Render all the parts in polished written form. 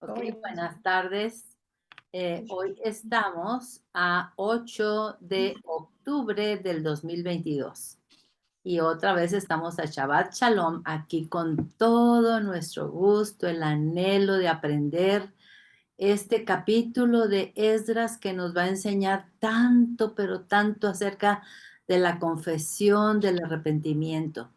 Ok, buenas tardes. Hoy estamos a 8 de octubre del 2022 y otra vez estamos a Shabbat Shalom aquí con todo nuestro gusto, el anhelo de aprender este capítulo de Esdras que nos va a enseñar tanto, pero tanto acerca de la confesión, del arrepentimiento.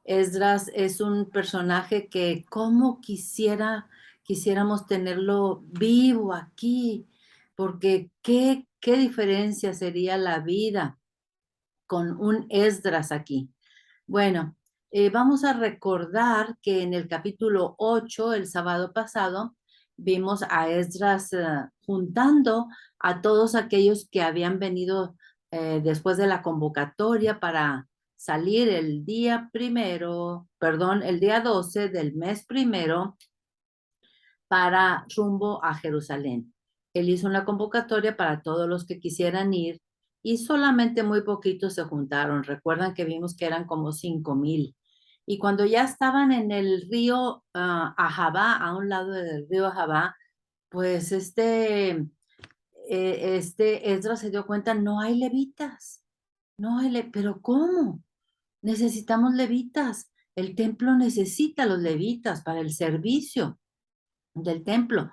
Esdras es un personaje que como quisiéramos tenerlo vivo aquí, porque qué diferencia sería la vida con un Esdras aquí. Bueno, vamos a recordar que en el capítulo 8, el sábado pasado, vimos a Esdras juntando a todos aquellos que habían venido después de la convocatoria para salir el día primero, perdón, el día 12 del mes primero para rumbo a Jerusalén. Él hizo una convocatoria para todos los que quisieran ir y solamente muy poquitos se juntaron. Recuerdan que vimos que eran como 5,000. Y cuando ya estaban en el río Ahabá, a un lado del río Ahabá, pues este Esdras se dio cuenta, no hay levitas, pero ¿cómo? Necesitamos levitas. El templo necesita los levitas para el servicio del templo.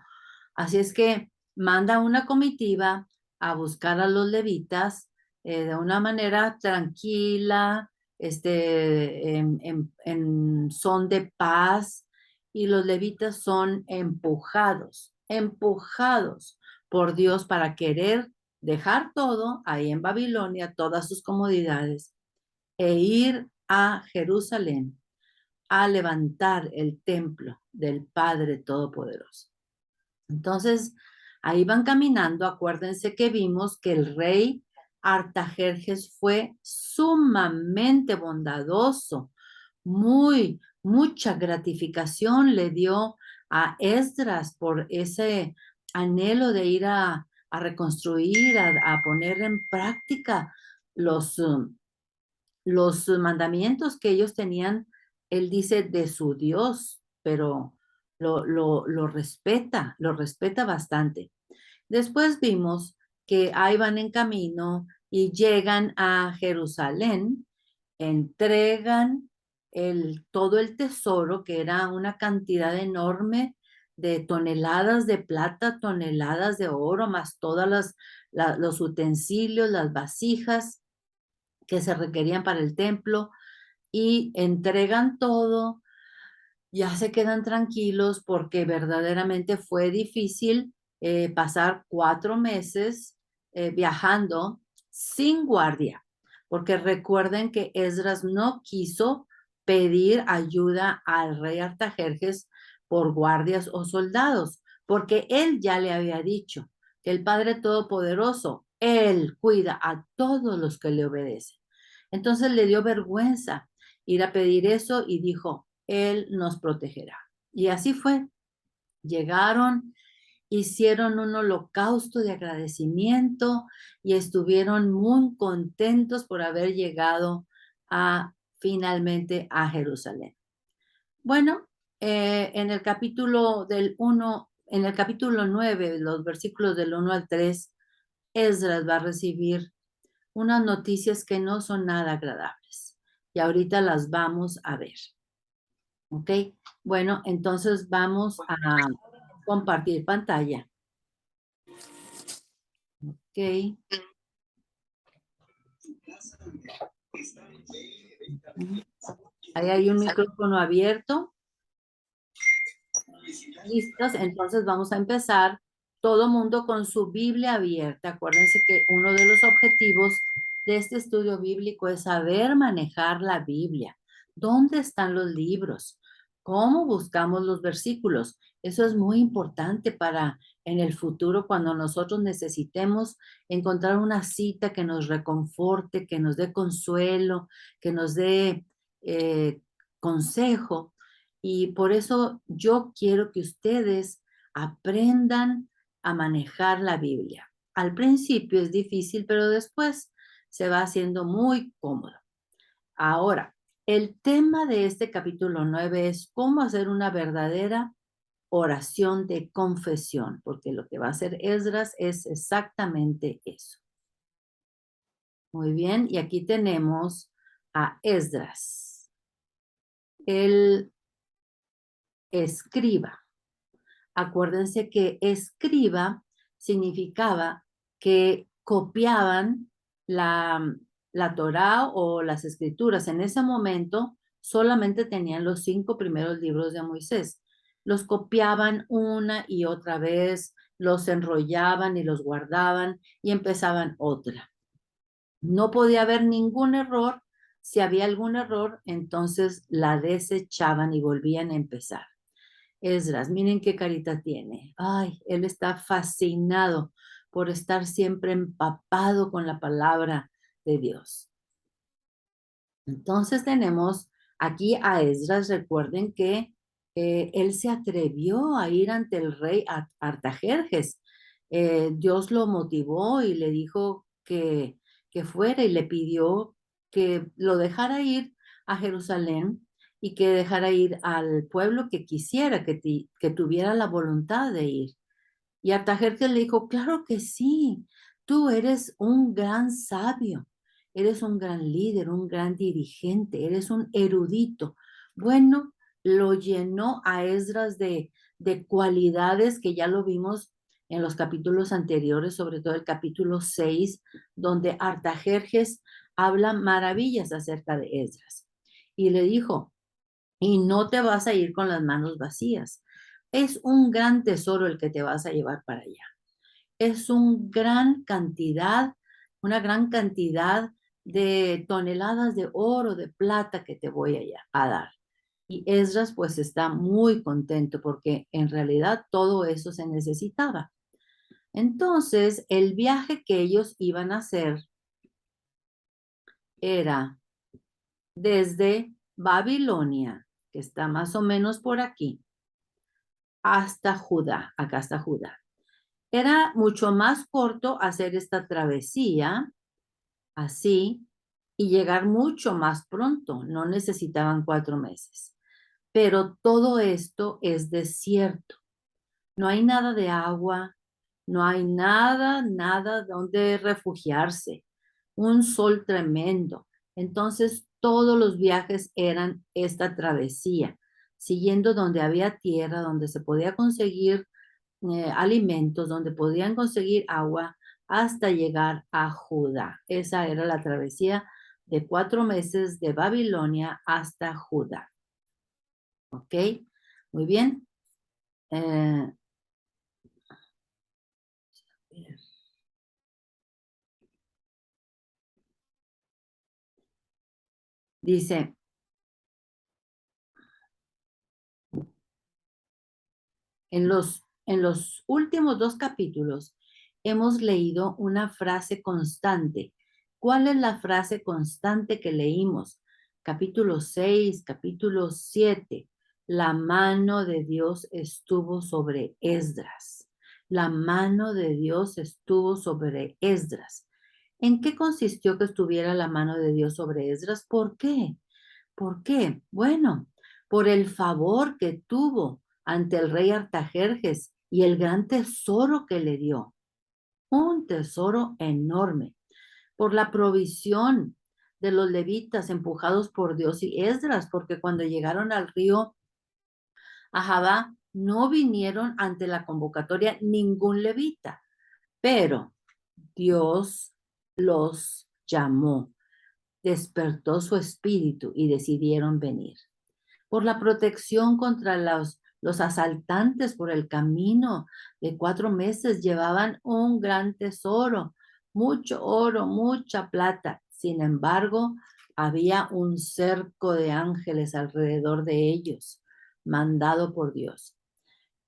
Así es que manda una comitiva a buscar a los levitas de una manera tranquila, en son de paz, y los levitas son empujados por Dios para querer dejar todo ahí en Babilonia, todas sus comodidades, e ir a Jerusalén a levantar el templo del Padre Todopoderoso. Entonces, ahí van caminando. Acuérdense que vimos que el rey Artajerjes fue sumamente bondadoso, mucha gratificación le dio a Esdras por ese anhelo de ir a reconstruir, a poner en práctica los, los mandamientos que ellos tenían, él dice, de su Dios, pero lo respeta bastante. Después vimos que ahí van en camino y llegan a Jerusalén, entregan todo el tesoro, que era una cantidad enorme de toneladas de plata, toneladas de oro, más todos los utensilios, las vasijas que se requerían para el templo, y entregan todo, ya se quedan tranquilos porque verdaderamente fue difícil pasar 4 meses viajando sin guardia, porque recuerden que Esdras no quiso pedir ayuda al rey Artajerjes por guardias o soldados, porque él ya le había dicho que el Padre Todopoderoso, él cuida a todos los que le obedecen. Entonces le dio vergüenza ir a pedir eso y dijo, él nos protegerá. Y así fue. Llegaron, hicieron un holocausto de agradecimiento y estuvieron muy contentos por haber llegado finalmente a Jerusalén. Bueno, en el capítulo 9, los versículos del 1 al 3, Esdras va a recibir unas noticias que no son nada agradables. Y ahorita las vamos a ver. ¿Ok? Bueno, entonces vamos a compartir pantalla. Ok. Ahí hay un micrófono abierto. ¿Listos? Entonces vamos a empezar. Todo mundo con su Biblia abierta. Acuérdense que uno de los objetivos de este estudio bíblico es saber manejar la Biblia. ¿Dónde están los libros? ¿Cómo buscamos los versículos? Eso es muy importante para en el futuro cuando nosotros necesitemos encontrar una cita que nos reconforte, que nos dé consuelo, que nos dé consejo. Y por eso yo quiero que ustedes aprendan a manejar la Biblia. Al principio es difícil, pero después se va haciendo muy cómodo. Ahora, el tema de este capítulo 9 es cómo hacer una verdadera oración de confesión, porque lo que va a hacer Esdras es exactamente eso. Muy bien, y aquí tenemos a Esdras, el escriba. Acuérdense que escriba significaba que copiaban la Torá o las escrituras. En ese momento solamente tenían los 5 primeros libros de Moisés. Los copiaban una y otra vez, los enrollaban y los guardaban y empezaban otra. No podía haber ningún error. Si había algún error, entonces la desechaban y volvían a empezar. Esdras, miren qué carita tiene. Ay, él está fascinado por estar siempre empapado con la palabra de Dios. Entonces tenemos aquí a Esdras. Recuerden que él se atrevió a ir ante el rey Artajerjes. Dios lo motivó y le dijo que fuera y le pidió que lo dejara ir a Jerusalén y que dejara ir al pueblo que quisiera, que tuviera la voluntad de ir. Y Artajerjes le dijo, claro que sí, tú eres un gran sabio, eres un gran líder, un gran dirigente, eres un erudito. Bueno, lo llenó a Esdras de cualidades que ya lo vimos en los capítulos anteriores, sobre todo el capítulo 6, donde Artajerjes habla maravillas acerca de Esdras. Y le dijo, y no te vas a ir con las manos vacías. Es un gran tesoro el que te vas a llevar para allá. Es una gran cantidad de toneladas de oro, de plata que te voy a dar. Y Esdras pues está muy contento porque en realidad todo eso se necesitaba. Entonces, el viaje que ellos iban a hacer era desde Babilonia, que está más o menos por aquí, hasta Judá. Acá está Judá. Era mucho más corto hacer esta travesía así y llegar mucho más pronto. No necesitaban 4 meses. Pero todo esto es desierto. No hay nada de agua, no hay nada donde refugiarse. Un sol tremendo. Entonces todos los viajes eran esta travesía, siguiendo donde había tierra, donde se podía conseguir alimentos, donde podían conseguir agua hasta llegar a Judá. Esa era la travesía de 4 meses de Babilonia hasta Judá. ¿Ok? Muy bien. Dice, en los últimos 2 capítulos hemos leído una frase constante. ¿Cuál es la frase constante que leímos? Capítulo 6, capítulo 7. La mano de Dios estuvo sobre Esdras. La mano de Dios estuvo sobre Esdras. ¿En qué consistió que estuviera la mano de Dios sobre Esdras? ¿Por qué? ¿Por qué? Bueno, por el favor que tuvo ante el rey Artajerjes y el gran tesoro que le dio. Un tesoro enorme. Por la provisión de los levitas empujados por Dios y Esdras, porque cuando llegaron al río Ahabá no vinieron ante la convocatoria ningún levita, pero Dios los llamó, despertó su espíritu y decidieron venir. Por la protección contra los asaltantes por el camino de 4 meses llevaban un gran tesoro, mucho oro, mucha plata. Sin embargo, había un cerco de ángeles alrededor de ellos, mandado por Dios.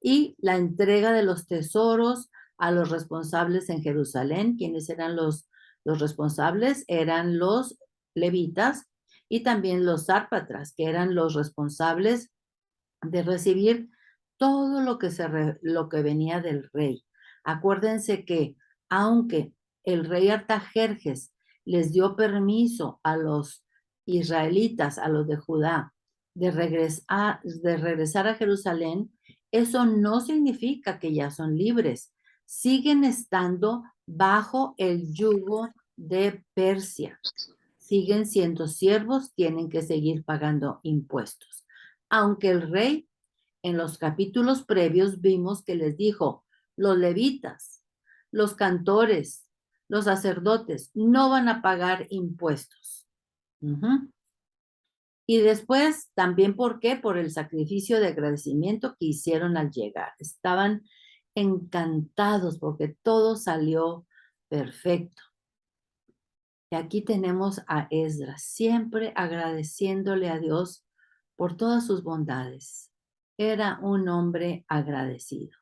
Y la entrega de los tesoros a los responsables en Jerusalén. ¿Quiénes eran los responsables? Eran los levitas y también los zárpatras, que eran los responsables de recibir todo lo que venía del rey. Acuérdense que aunque el rey Artajerjes les dio permiso a los israelitas, a los de Judá, de regresar a Jerusalén, eso no significa que ya son libres. Siguen estando bajo el yugo de Persia. Siguen siendo siervos, tienen que seguir pagando impuestos. Aunque el rey, en los capítulos previos vimos que les dijo, los levitas, los cantores, los sacerdotes no van a pagar impuestos. Y después, también, ¿por qué? Por el sacrificio de agradecimiento que hicieron al llegar. Estaban encantados porque todo salió perfecto. Y aquí tenemos a Esdras, siempre agradeciéndole a Dios por todas sus bondades. Era un hombre agradecido.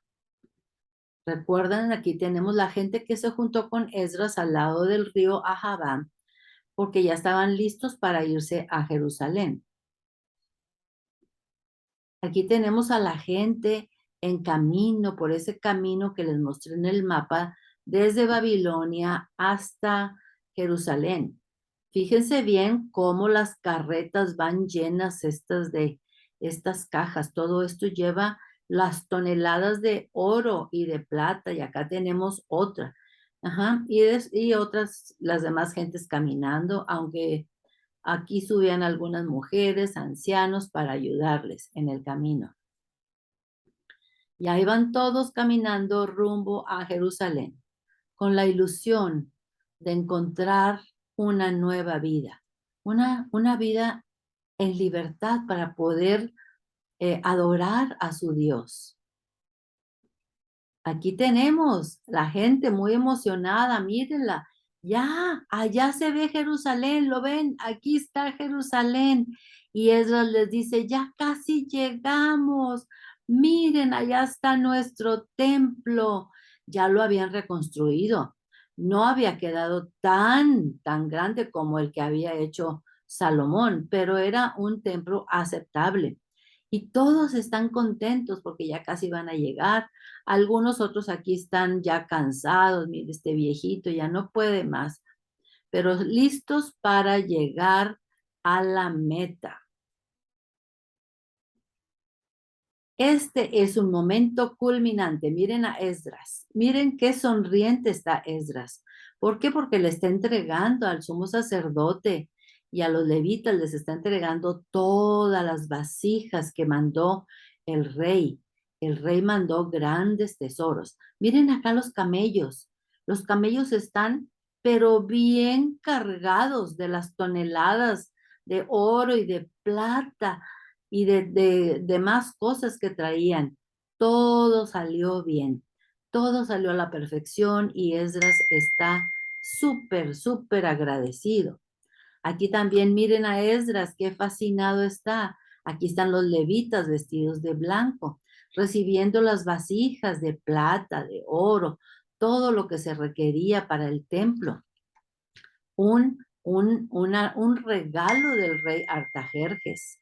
Recuerdan, aquí tenemos la gente que se juntó con Esdras al lado del río Ahabá, porque ya estaban listos para irse a Jerusalén. Aquí tenemos a la gente en camino, por ese camino que les mostré en el mapa, desde Babilonia hasta Jerusalén. Fíjense bien cómo las carretas van llenas de estas cajas. Todo esto lleva las toneladas de oro y de plata, y acá tenemos otra. Ajá, y otras, las demás gentes caminando, aunque aquí subían algunas mujeres, ancianos, para ayudarles en el camino. Y ahí van todos caminando rumbo a Jerusalén, con la ilusión de encontrar una nueva vida, una vida en libertad para poder adorar a su Dios. Aquí tenemos la gente muy emocionada, mírenla. Ya, allá se ve Jerusalén, ¿lo ven? Aquí está Jerusalén. Y Esdras les dice, ya casi llegamos. Miren, allá está nuestro templo. Ya lo habían reconstruido. No había quedado tan grande como el que había hecho Salomón, pero era un templo aceptable. Y todos están contentos porque ya casi van a llegar. Algunos otros aquí están ya cansados, mire, este viejito ya no puede más, pero listos para llegar a la meta. Este es un momento culminante. Miren a Esdras. Miren qué sonriente está Esdras. ¿Por qué? Porque le está entregando al sumo sacerdote y a los levitas, les está entregando todas las vasijas que mandó el rey. El rey mandó grandes tesoros. Miren acá los camellos. Los camellos están, pero bien cargados de las toneladas de oro y de plata y de más cosas que traían. Todo salió bien, todo salió a la perfección y Esdras está súper agradecido. Aquí también miren a Esdras, qué fascinado está. Aquí están los levitas vestidos de blanco, recibiendo las vasijas de plata, de oro, todo lo que se requería para el templo. Un regalo del rey Artajerjes.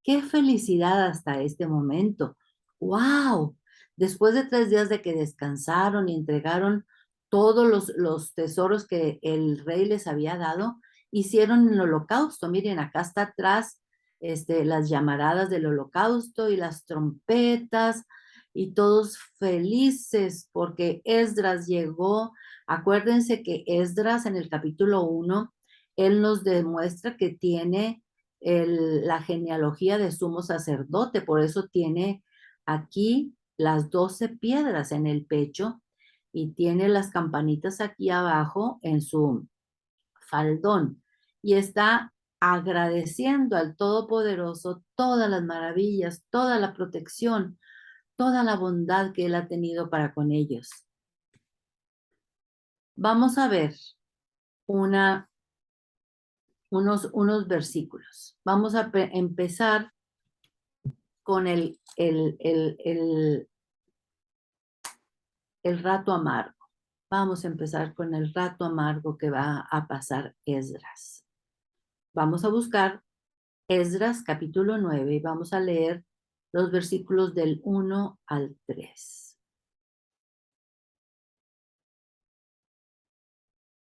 ¡Qué felicidad hasta este momento! ¡Wow! Después de 3 días de que descansaron y entregaron todos los tesoros que el rey les había dado, hicieron el holocausto. Miren, acá está atrás las llamaradas del holocausto y las trompetas y todos felices porque Esdras llegó. Acuérdense que Esdras en el capítulo 1, él nos demuestra que tiene la genealogía de sumo sacerdote, por eso tiene aquí las 12 piedras en el pecho y tiene las campanitas aquí abajo en su faldón y está agradeciendo al Todopoderoso todas las maravillas, toda la protección, toda la bondad que Él ha tenido para con ellos. Vamos a ver unos versículos. Vamos a empezar con el rato amargo. Vamos a empezar con el rato amargo que va a pasar Esdras. Vamos a buscar Esdras capítulo 9 y vamos a leer los versículos del 1 al 3.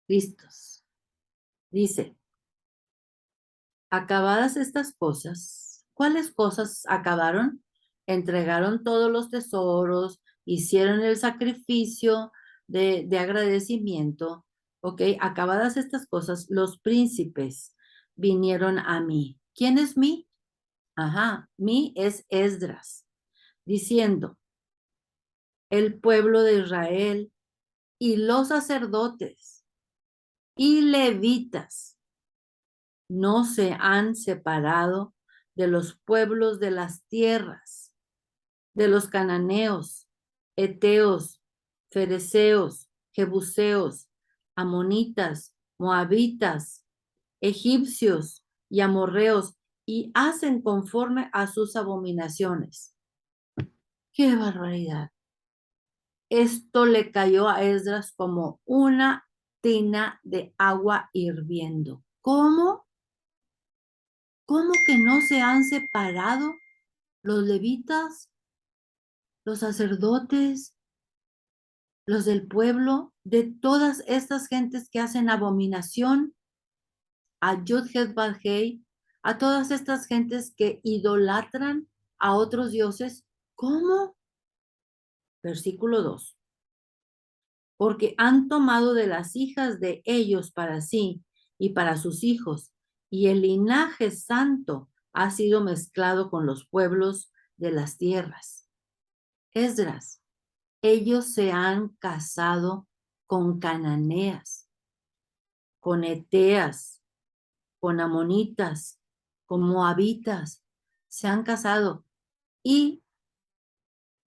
Listos. Dice, acabadas estas cosas, ¿cuáles cosas acabaron? entregaron todos los tesoros, hicieron el sacrificio de agradecimiento, ¿ok? Acabadas estas cosas, los príncipes vinieron a mí. ¿Quién es mí? Ajá, mí es Esdras, diciendo, el pueblo de Israel y los sacerdotes y levitas no se han separado de los pueblos de las tierras, de los cananeos, heteos, fereceos, jebuseos, amonitas, moabitas, egipcios y amorreos, y hacen conforme a sus abominaciones. ¡Qué barbaridad! Esto le cayó a Esdras como una tina de agua hirviendo. ¿Cómo? ¿Cómo que no se han separado los levitas, los sacerdotes, los del pueblo, de todas estas gentes que hacen abominación a Yud-Het-Ba-Hei, a todas estas gentes que idolatran a otros dioses? ¿Cómo? Versículo 2. Porque han tomado de las hijas de ellos para sí y para sus hijos, y el linaje santo ha sido mezclado con los pueblos de las tierras. Esdras, ellos se han casado con cananeas, con eteas, con amonitas, con moabitas, se han casado y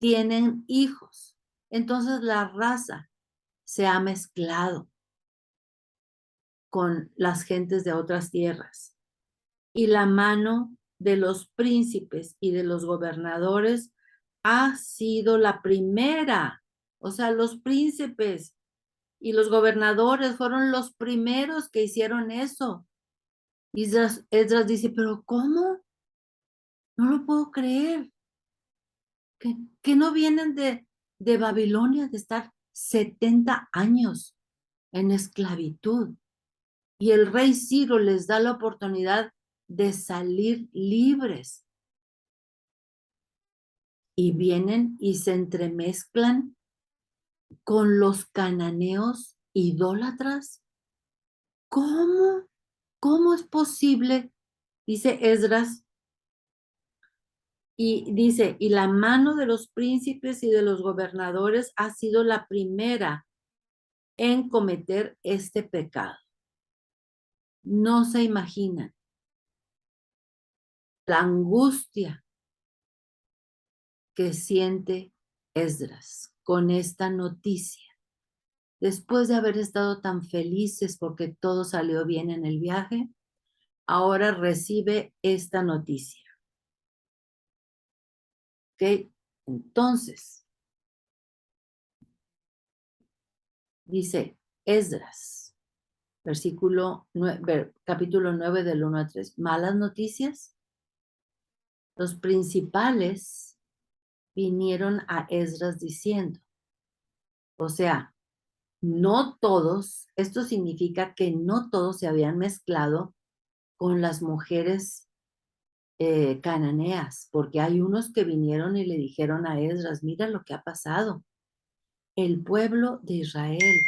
tienen hijos. Entonces la raza se ha mezclado con las gentes de otras tierras. Y la mano de los príncipes y de los gobernadores ha sido la primera. O sea, los príncipes y los gobernadores fueron los primeros que hicieron eso. Y Esdras dice, pero ¿cómo? No lo puedo creer. Que no vienen de Babilonia, de estar 70 años en esclavitud. Y el rey Ciro les da la oportunidad de salir libres. Y vienen y se entremezclan con los cananeos idólatras. ¿Cómo? ¿Cómo es posible? Dice Esdras, y dice, y la mano de los príncipes y de los gobernadores ha sido la primera en cometer este pecado. No se imaginan la angustia que siente Esdras con esta noticia. Después de haber estado tan felices porque todo salió bien en el viaje, ahora recibe esta noticia. ¿Ok? Entonces, dice Esdras, capítulo 9 del 1 a 3. Malas noticias. Los principales vinieron a Esdras diciendo, o sea, no todos, esto significa que no todos se habían mezclado con las mujeres cananeas, porque hay unos que vinieron y le dijeron a Esdras, mira lo que ha pasado. El pueblo de Israel,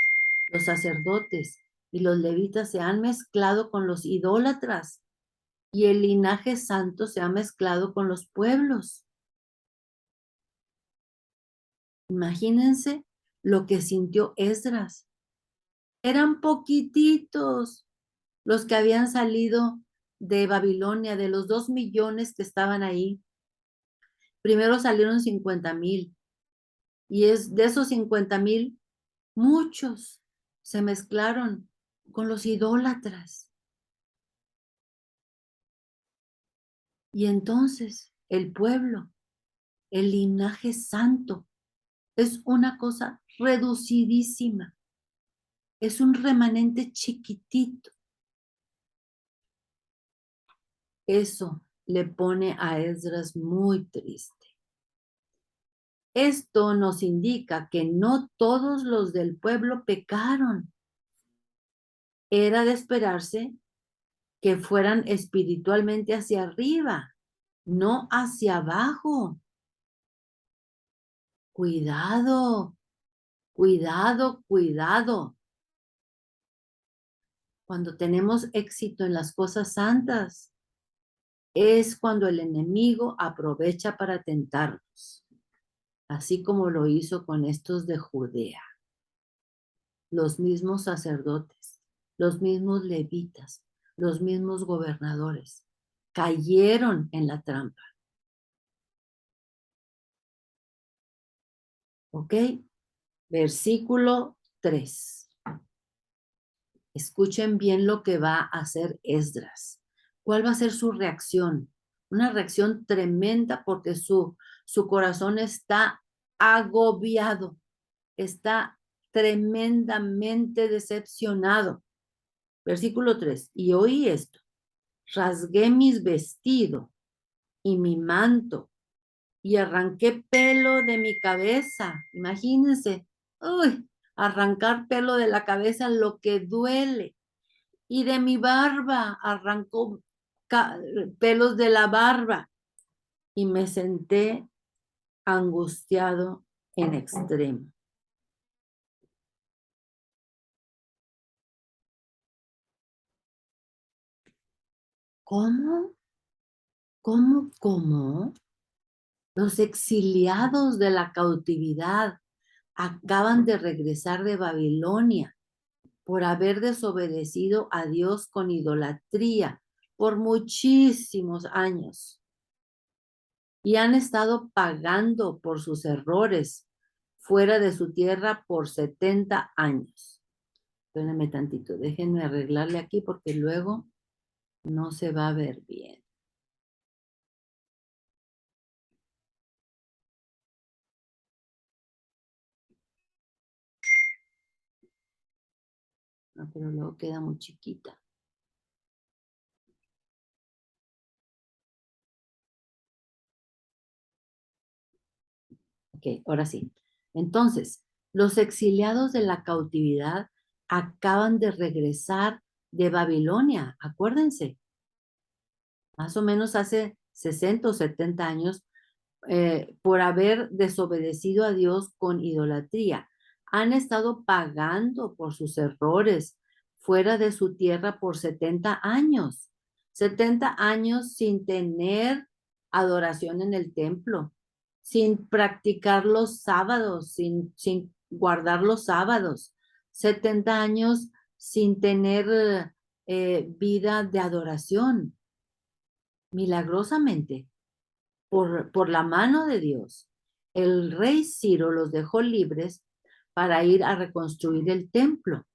los sacerdotes y los levitas se han mezclado con los idólatras y el linaje santo se ha mezclado con los pueblos. Imagínense lo que sintió Esdras. Eran poquititos los que habían salido de Babilonia, de los 2 millones que estaban ahí. Primero salieron 50,000 y es de esos 50,000, muchos se mezclaron con los idólatras. Y entonces el pueblo, el linaje santo, es una cosa reducidísima. Es un remanente chiquitito. Eso le pone a Esdras muy triste. Esto nos indica que no todos los del pueblo pecaron. Era de esperarse que fueran espiritualmente hacia arriba, no hacia abajo. Cuidado, cuidado, cuidado. Cuando tenemos éxito en las cosas santas, es cuando el enemigo aprovecha para tentarnos, así como lo hizo con estos de Judea, los mismos sacerdotes, los mismos levitas, los mismos gobernadores, cayeron en la trampa. ¿Ok? Versículo 3. Escuchen bien lo que va a hacer Esdras. ¿Cuál va a ser su reacción? Una reacción tremenda porque su corazón está agobiado, está tremendamente decepcionado. Versículo 3. Y oí esto, rasgué mis vestidos y mi manto y arranqué pelo de mi cabeza. Imagínense, uy, arrancar pelo de la cabeza, lo que duele. Y de mi barba arrancó pelos de la barba y me senté angustiado en extremo. ¿Cómo? ¿Cómo? Los exiliados de la cautividad acaban de regresar de Babilonia por haber desobedecido a Dios con idolatría por muchísimos años y han estado pagando por sus errores fuera de su tierra por 70 años. Espérenme tantito, déjenme arreglarle aquí porque luego no se va a ver bien. No, pero luego queda muy chiquita. Ok, ahora sí. Entonces, los exiliados de la cautividad acaban de regresar de Babilonia, acuérdense, más o menos hace 60 o 70 años, por haber desobedecido a Dios con idolatría. Han estado pagando por sus errores fuera de su tierra por 70 años. 70 años sin tener adoración en el templo, sin practicar los sábados, sin guardar los sábados. 70 años sin tener vida de adoración. Milagrosamente, por la mano de Dios, el rey Ciro los dejó libres para ir a reconstruir el templo,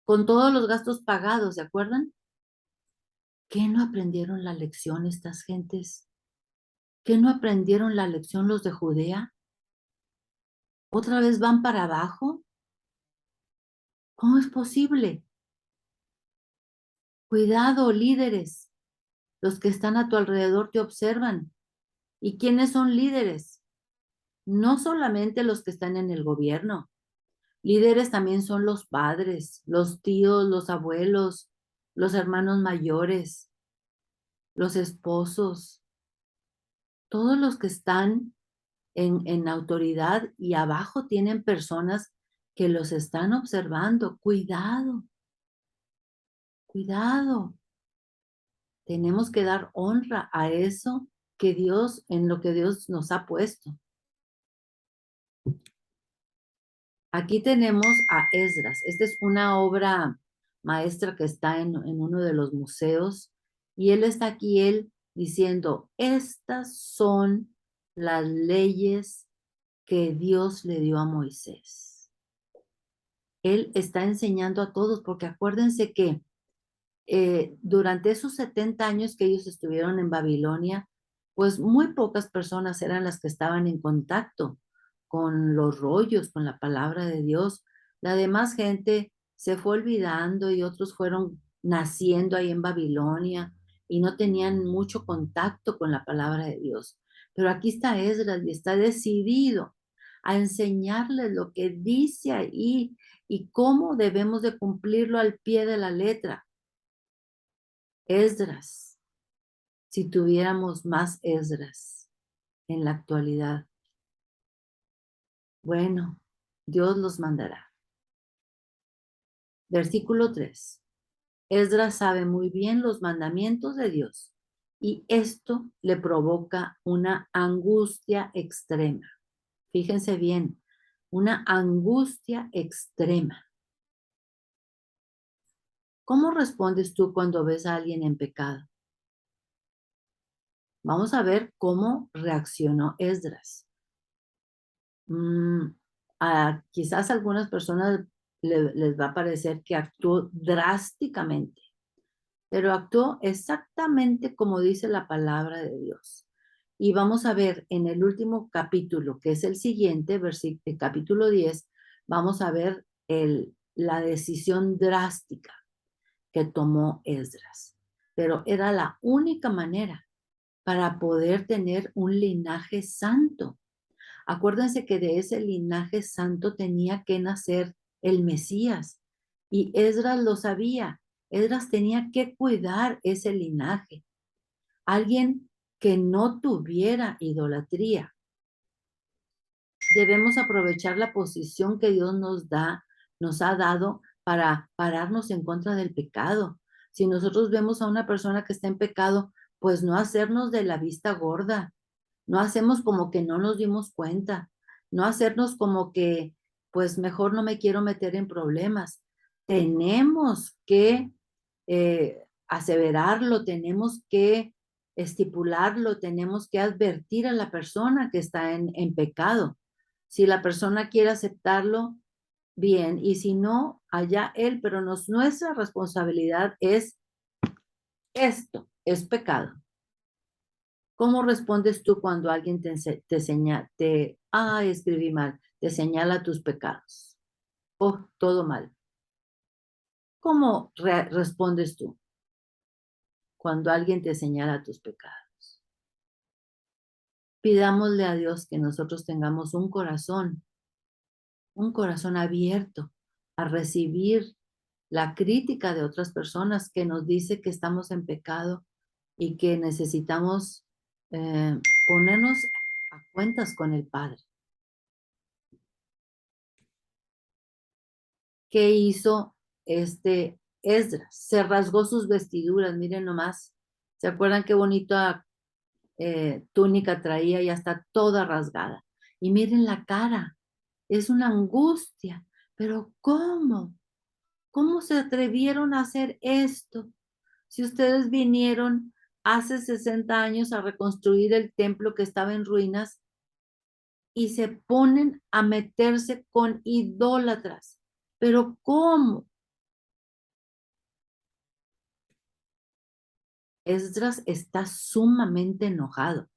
con todos los gastos pagados, ¿se acuerdan? ¿Qué no aprendieron la lección estas gentes? ¿Qué no aprendieron la lección los de Judea? ¿Otra vez van para abajo? ¿Cómo es posible? Cuidado, líderes. Los que están a tu alrededor te observan. ¿Y quiénes son líderes? No solamente los que están en el gobierno. Líderes también son los padres, los tíos, los abuelos, los hermanos mayores, los esposos, todos los que están en autoridad y abajo tienen personas que los están observando. Cuidado, cuidado. Tenemos que dar honra a eso que Dios, en lo que Dios nos ha puesto. Aquí tenemos a Esdras. Esta es una obra maestra que está en uno de los museos y él está aquí, él diciendo, estas son las leyes que Dios le dio a Moisés. Él está enseñando a todos, porque acuérdense que durante esos 70 años que ellos estuvieron en Babilonia, pues muy pocas personas eran las que estaban en contacto con los rollos, con la palabra de Dios. La demás gente se fue olvidando y otros fueron naciendo ahí en Babilonia y no tenían mucho contacto con la palabra de Dios. Pero aquí está Esdras y está decidido a enseñarles lo que dice ahí y cómo debemos de cumplirlo al pie de la letra. Esdras, si tuviéramos más Esdras en la actualidad, Bueno, Dios los mandará. Versículo 3. Esdras sabe muy bien los mandamientos de Dios y esto le provoca una angustia extrema. Fíjense bien, una angustia extrema. ¿Cómo respondes tú cuando ves a alguien en pecado? Vamos a ver cómo reaccionó Esdras. Quizás a algunas personas les va a parecer que actuó drásticamente, pero actuó exactamente como dice la palabra de Dios. Y vamos a ver en el último capítulo, que es el siguiente, capítulo 10, vamos a ver la decisión drástica que tomó Esdras. Pero era la única manera para poder tener un linaje santo. Acuérdense que de ese linaje santo tenía que nacer el Mesías. Y Esdras lo sabía. Esdras tenía que cuidar ese linaje. Alguien que no tuviera idolatría. Debemos aprovechar la posición que Dios nos ha dado para pararnos en contra del pecado. Si nosotros vemos a una persona que está en pecado, pues no hacernos de la vista gorda, no hacemos como que no nos dimos cuenta, no hacernos como que, pues mejor no me quiero meter en problemas. Tenemos que aseverarlo, tenemos que estipularlo, tenemos que advertir a la persona que está en pecado. Si la persona quiere aceptarlo, bien, y si no, allá él, pero nuestra responsabilidad es esto, es pecado. ¿Cómo respondes tú cuando alguien te señala, escribí mal, te señala tus pecados? Oh, todo mal. ¿Cómo respondes tú cuando alguien te señala tus pecados? Pidámosle a Dios que nosotros tengamos un corazón abierto a recibir la crítica de otras personas que nos dice que estamos en pecado y que necesitamos ponernos a cuentas con el Padre. ¿Qué hizo este Esdras? Se rasgó sus vestiduras, miren nomás. ¿Se acuerdan qué bonita túnica traía? Ya está toda rasgada. Y miren la cara, es una angustia. Pero ¿cómo? ¿Cómo se atrevieron a hacer esto? Si ustedes vinieron hace 60 años a reconstruir el templo que estaba en ruinas y se ponen a meterse con idólatras. Pero ¿cómo? Esdras está sumamente enojado,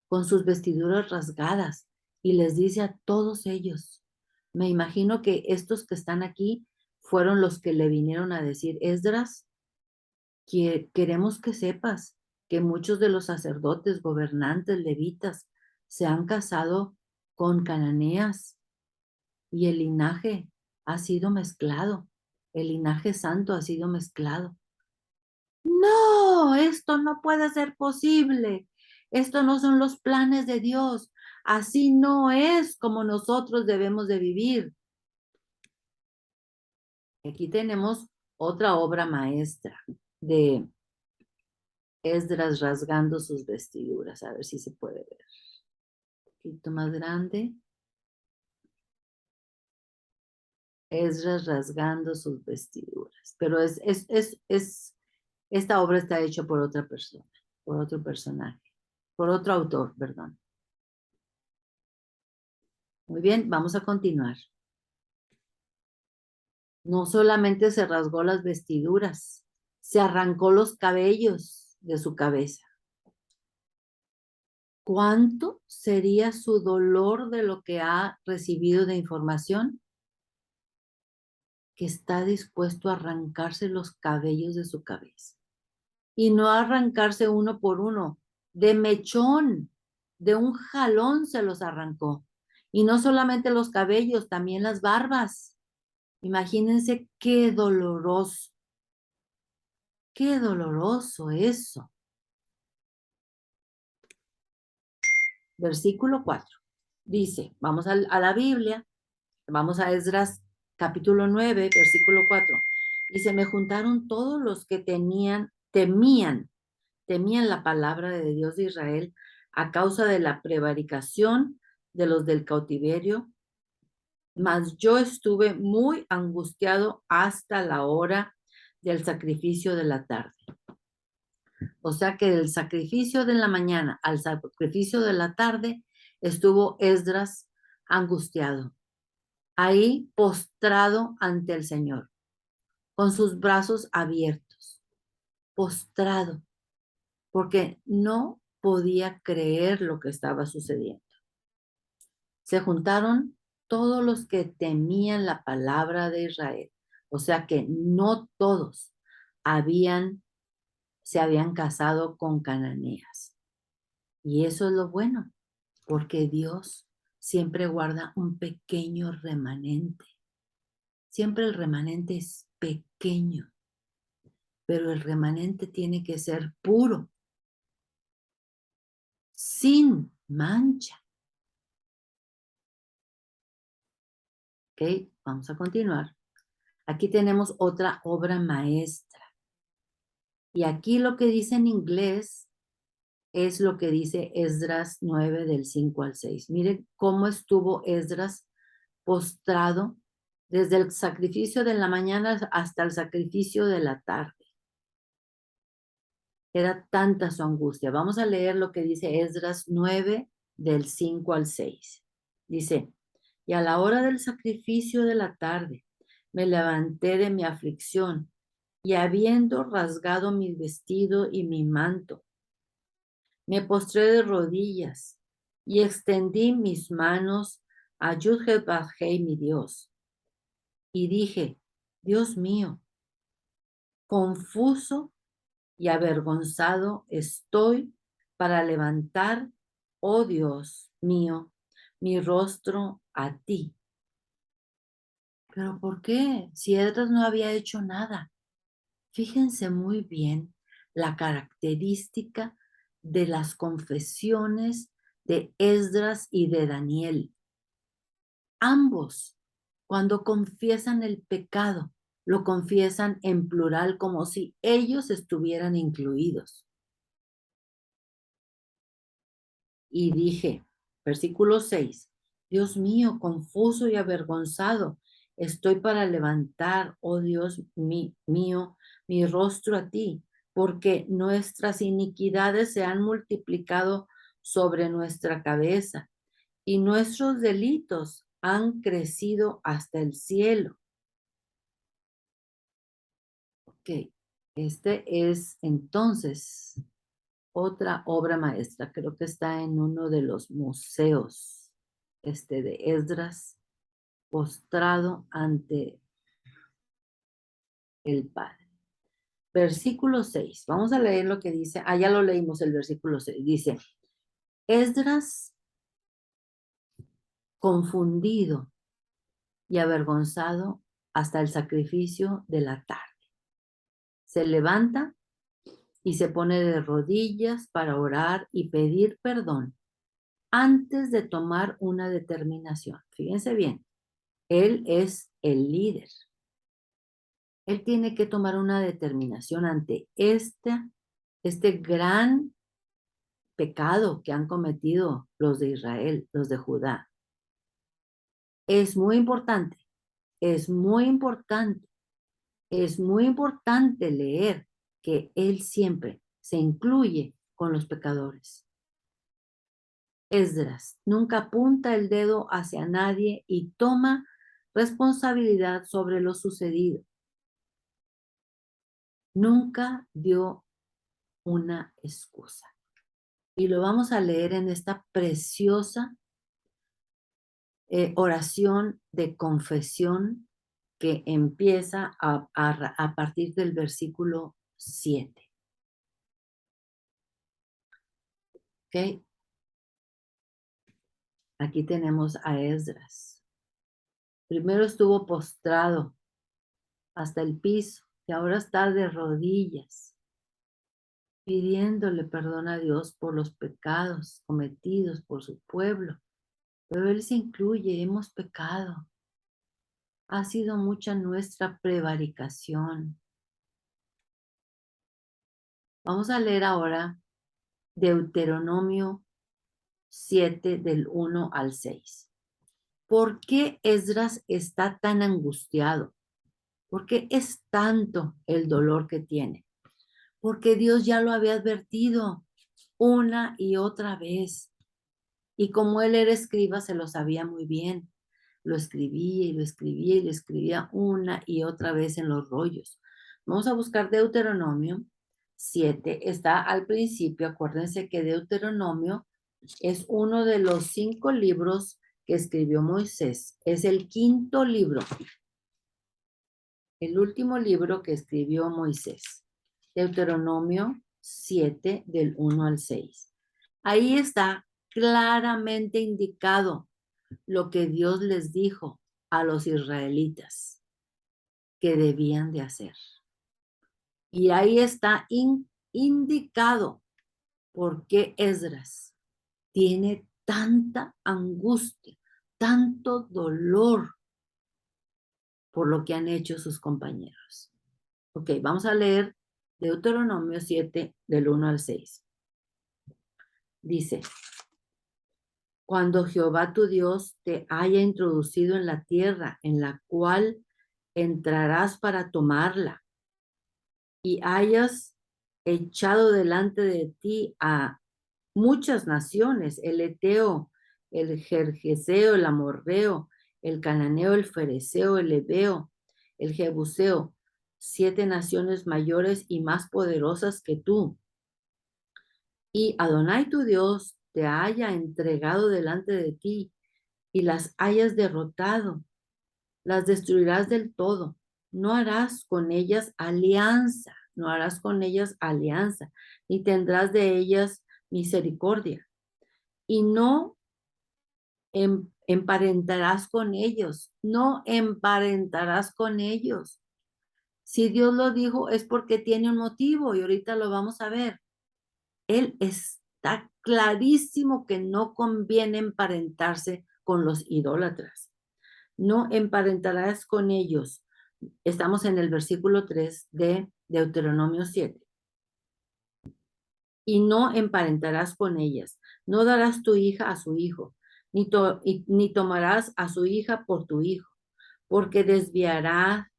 con sus vestiduras rasgadas, y les dice a todos ellos, me imagino que estos que están aquí fueron los que le vinieron a decir, Esdras, queremos que sepas que muchos de los sacerdotes, gobernantes, levitas, se han casado con cananeas y el linaje ha sido mezclado, el linaje santo ha sido mezclado. No, esto no puede ser posible. Esto no son los planes de Dios. Así no es como nosotros debemos de vivir. Aquí tenemos otra obra maestra de Esdras rasgando sus vestiduras. A ver si se puede ver. Un poquito más grande. Esdras rasgando sus vestiduras. Pero esta obra está hecha por otra persona, por otro personaje, por otro autor, perdón. Muy bien, vamos a continuar. No solamente se rasgó las vestiduras, se arrancó los cabellos de su cabeza. ¿Cuánto sería su dolor de lo que ha recibido de información? Que está dispuesto a arrancarse los cabellos de su cabeza. Y no arrancarse uno por uno, de mechón, de un jalón se los arrancó. Y no solamente los cabellos, también las barbas. Imagínense qué doloroso eso. Versículo 4. dice, vamos a la Biblia, vamos a Esdras capítulo 9, versículo 4. Dice, me juntaron todos los que temían la palabra de Dios de Israel a causa de la prevaricación de los del cautiverio, mas yo estuve muy angustiado hasta la hora del sacrificio de la tarde. O sea que del sacrificio de la mañana al sacrificio de la tarde estuvo Esdras angustiado, ahí postrado ante el Señor, con sus brazos abiertos, postrado, porque no podía creer lo que estaba sucediendo. Se juntaron todos los que temían la palabra de Israel, o sea que no todos se habían casado con cananeas. Y eso es lo bueno, porque Dios siempre guarda un pequeño remanente. Siempre el remanente es pequeño, pero el remanente tiene que ser puro, sin mancha. ¿Ok? Vamos a continuar. Aquí tenemos otra obra maestra. Y aquí lo que dice en inglés es lo que dice Esdras 9 del 5 al 6. Miren cómo estuvo Esdras postrado desde el sacrificio de la mañana hasta el sacrificio de la tarde. Era tanta su angustia. Vamos a leer lo que dice Esdras 9 del 5 al 6. Dice, y a la hora del sacrificio de la tarde me levanté de mi aflicción y habiendo rasgado mi vestido y mi manto, me postré de rodillas y extendí mis manos a Yud-Heh-Vah-Heh, mi Dios, y dije, Dios mío, confuso y avergonzado estoy para levantar, oh Dios mío, mi rostro a ti. ¿Pero por qué? Si Esdras no había hecho nada. Fíjense muy bien la característica de las confesiones de Esdras y de Daniel. Ambos, cuando confiesan el pecado, lo confiesan en plural como si ellos estuvieran incluidos. Y dije, versículo 6, Dios mío, confuso y avergonzado, estoy para levantar, oh Dios mío, mi rostro a ti, porque nuestras iniquidades se han multiplicado sobre nuestra cabeza y nuestros delitos han crecido hasta el cielo. Ok, este es entonces otra obra maestra, creo que está en uno de los museos, de Esdras, postrado ante el Padre. Versículo 6, vamos a leer lo que dice, ya lo leímos el versículo 6, dice, Esdras confundido y avergonzado hasta el sacrificio de la tarde. Se levanta y se pone de rodillas para orar y pedir perdón antes de tomar una determinación. Fíjense bien, él es el líder. Él tiene que tomar una determinación ante este gran pecado que han cometido los de Israel, los de Judá. Es muy importante, es muy importante, es muy importante leer que él siempre se incluye con los pecadores. Esdras nunca apunta el dedo hacia nadie y toma responsabilidad sobre lo sucedido. Nunca dio una excusa. Y lo vamos a leer en esta preciosa oración de confesión que empieza a partir del versículo 7. ¿Ok? Aquí tenemos a Esdras. Primero estuvo postrado hasta el piso y ahora está de rodillas, pidiéndole perdón a Dios por los pecados cometidos por su pueblo. Pero Él se incluye, hemos pecado. Ha sido mucha nuestra prevaricación. Vamos a leer ahora Deuteronomio 7 del 1 al 6. ¿Por qué Esdras está tan angustiado? ¿Por qué es tanto el dolor que tiene? Porque Dios ya lo había advertido una y otra vez. Y como él era escriba, se lo sabía muy bien. Lo escribía y lo escribía y lo escribía una y otra vez en los rollos. Vamos a buscar Deuteronomio 7. Está al principio. Acuérdense que Deuteronomio es uno de los 5 libros que escribió Moisés. Es el quinto libro, el último libro que escribió Moisés. Deuteronomio 7 del 1 al 6. Ahí está claramente indicado lo que Dios les dijo a los israelitas que debían de hacer. Y ahí está indicado por qué Esdras tiene tanta angustia, tanto dolor por lo que han hecho sus compañeros. Ok, vamos a leer Deuteronomio 7 del 1 al 6. Dice, cuando Jehová tu Dios te haya introducido en la tierra en la cual entrarás para tomarla y hayas echado delante de ti a muchas naciones, el Eteo, el Gergeseo, el Amorreo, el Cananeo, el Fereceo, el Ebeo, el Jebuseo, 7 naciones mayores y más poderosas que tú. Y Adonai tu Dios te haya entregado delante de ti y las hayas derrotado, las destruirás del todo. No harás con ellas alianza, no harás con ellas alianza, ni tendrás de ellas misericordia. Y no emparentarás con ellos, no emparentarás con ellos. Si Dios lo dijo es porque tiene un motivo y ahorita lo vamos a ver. Él está clarísimo que no conviene emparentarse con los idólatras. No emparentarás con ellos. Estamos en el versículo 3 de Deuteronomio 7. Y no emparentarás con ellas. No darás tu hija a su hijo, ni tomarás a su hija por tu hijo, porque desviará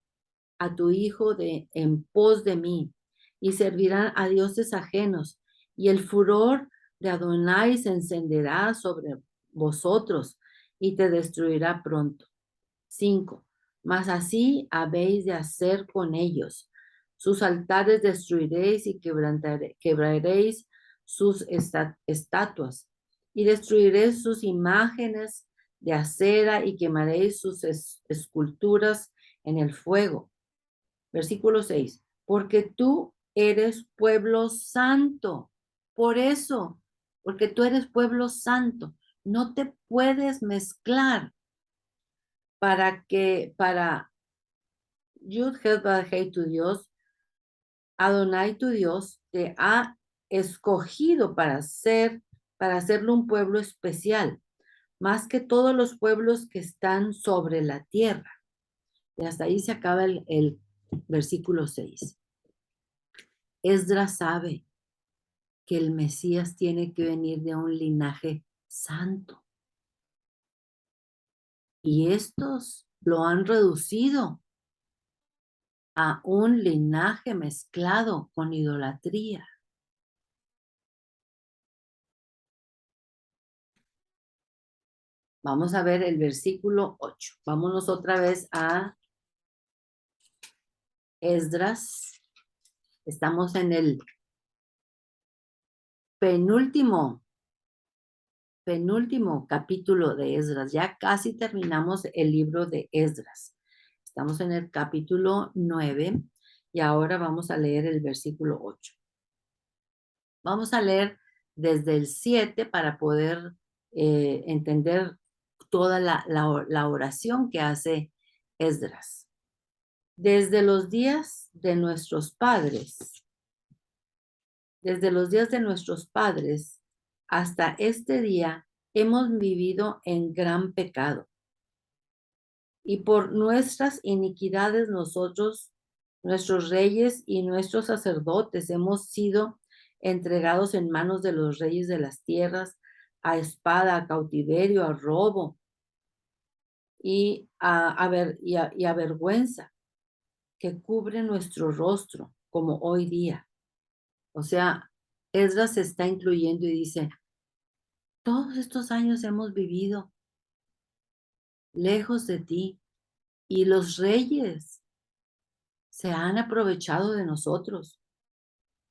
a tu hijo en pos de mí, y servirán a dioses ajenos, y el furor de Adonai se encenderá sobre vosotros, y te destruirá pronto. 5. Mas así habéis de hacer con ellos. Sus altares destruiréis y quebraréis sus estatuas, y destruiréis sus imágenes de acera y quemaréis sus esculturas en el fuego. Versículo 6. Porque tú eres pueblo santo. Por eso, porque tú eres pueblo santo, no te puedes mezclar para Yud Hel tu Dios, Adonai tu Dios te ha escogido para hacerlo un pueblo especial, más que todos los pueblos que están sobre la tierra. Y hasta ahí se acaba el versículo 6. Esdras sabe que el Mesías tiene que venir de un linaje santo. Y estos lo han reducido a un linaje mezclado con idolatría. Vamos a ver el versículo 8. Vámonos otra vez a Esdras. Estamos en el penúltimo capítulo de Esdras. Ya casi terminamos el libro de Esdras. Estamos en el capítulo 9 y ahora vamos a leer el versículo 8. Vamos a leer desde el 7 para poder entender toda la oración que hace Esdras. Desde los días de nuestros padres, hasta este día hemos vivido en gran pecado. Y por nuestras iniquidades nosotros, nuestros reyes y nuestros sacerdotes, hemos sido entregados en manos de los reyes de las tierras, a espada, a cautiverio, a robo y a vergüenza que cubre nuestro rostro, como hoy día. O sea, Esdras se está incluyendo y dice, todos estos años hemos vivido lejos de ti y los reyes se han aprovechado de nosotros.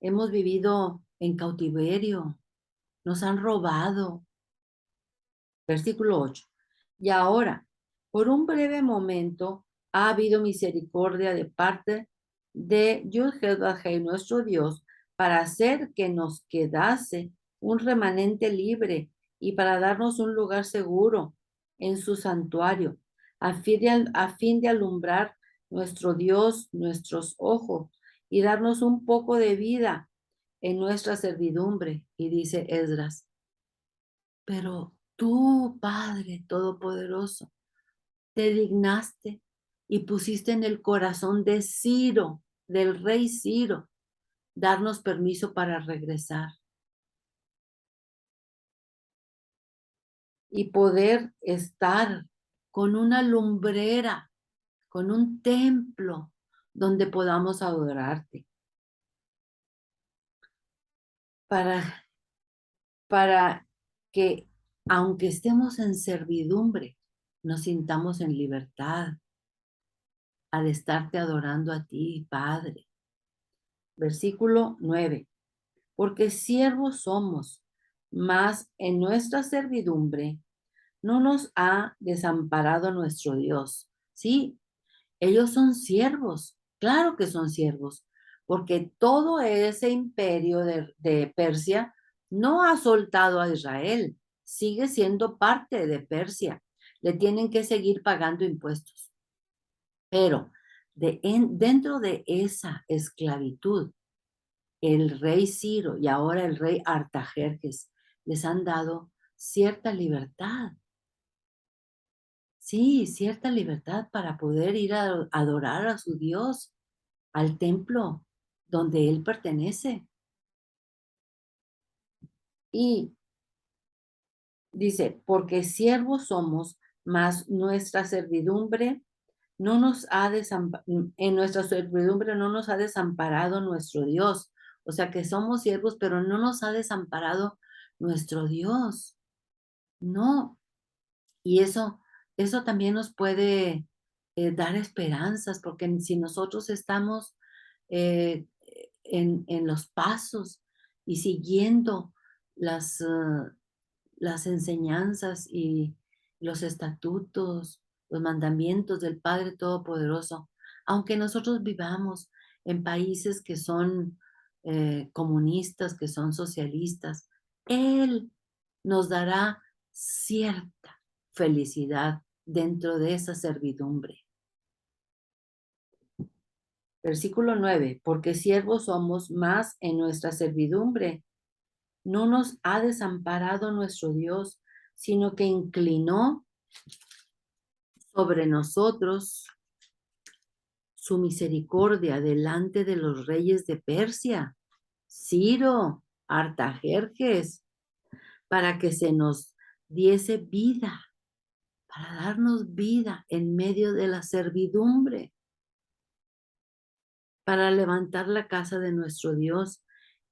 Hemos vivido en cautiverio, nos han robado. Versículo 8. Y ahora, por un breve momento, ha habido misericordia de parte de Yud-Heh-Vah-Heh, nuestro Dios, para hacer que nos quedase un remanente libre y para darnos un lugar seguro en su santuario, a fin de alumbrar nuestro Dios, nuestros ojos, y darnos un poco de vida en nuestra servidumbre. Y dice Esdras, pero tú, Padre Todopoderoso, te dignaste y pusiste en el corazón de Ciro, del rey Ciro, darnos permiso para regresar y poder estar con una lumbrera, con un templo donde podamos adorarte. Para que, aunque estemos en servidumbre, nos sintamos en libertad al estarte adorando a ti, Padre. Versículo 9. Porque siervos somos, mas en nuestra servidumbre no nos ha desamparado nuestro Dios. Sí, ellos son siervos, claro que son siervos, porque todo ese imperio de Persia no ha soltado a Israel, sigue siendo parte de Persia. Le tienen que seguir pagando impuestos. Pero dentro de esa esclavitud, el rey Ciro y ahora el rey Artajerjes les han dado cierta libertad. Sí, cierta libertad para poder ir a adorar a su Dios, al templo donde él pertenece. Y dice, porque siervos somos, mas nuestra servidumbre no nos ha en nuestra servidumbre no nos ha desamparado nuestro Dios. O sea que somos siervos, pero no nos ha desamparado nuestro Dios. No. Y eso también nos puede dar esperanzas, porque si nosotros estamos en los pasos y siguiendo las, las enseñanzas y los estatutos, los mandamientos del Padre Todopoderoso, aunque nosotros vivamos en países que son comunistas, que son socialistas, Él nos dará cierta felicidad dentro de esa servidumbre. Versículo 9, porque siervos somos, más en nuestra servidumbre no nos ha desamparado nuestro Dios, sino que inclinó sobre nosotros su misericordia delante de los reyes de Persia, Ciro, Artajerjes, para que se nos diese vida, para darnos vida en medio de la servidumbre, para levantar la casa de nuestro Dios